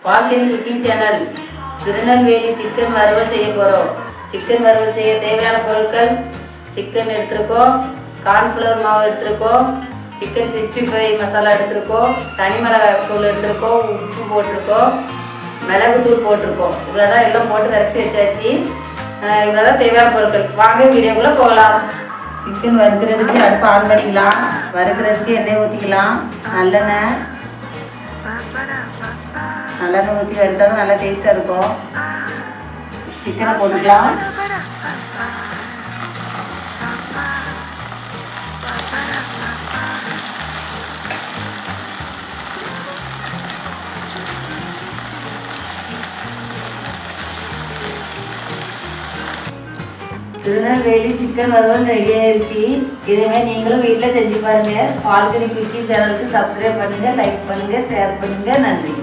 Balcony cooking channel. Tirunelveli chicken வறுவல் செய்ய போகிறோம். சிக்கன் வறுவல் செய்ய தேவையான பொருட்கள்: சிக்கன் எடுத்துருக்கோம், கார்ன்ஃப்ளவர் மாவு எடுத்துருக்கோம், சிக்கன் 65 மசாலா எடுத்துருக்கோம், தனி மிளகாய் தூள் எடுத்துருக்கோம், உப்பு போட்டிருக்கோம், மிளகுத்தூள் போட்டிருக்கோம். இவ்வளோதான் எல்லாம் போட்டு கரைச்சி வச்சாச்சு. இதெல்லாம் தேவையான பொருட்கள். வாங்க வீடியோக்குள்ளே போகலாம். சிக்கன் வறுக்கிறதுக்கு அடுப்பு ஆன் பண்ணிக்கலாம். வறுக்கிறதுக்கு எண்ணெய் ஊற்றிக்கலாம். நல்லெண்ணெய் ஊற்றி வறுத்தாலும் நல்லா டேஸ்ட்டாக இருக்கும். சிக்கனை போட்டுக்கலாம். திருநெல்வேலி சிக்கன் வறுவல் ரெடி ஆயிடுச்சு. இதேமாதிரி நீங்களும் வீட்டில் செஞ்சு பாருங்கள். பால்கனி குக்கிங் சேனலுக்கு சப்ஸ்கிரைப் பண்ணுங்கள், லைக் பண்ணுங்கள், ஷேர் பண்ணுங்கள். நன்றி.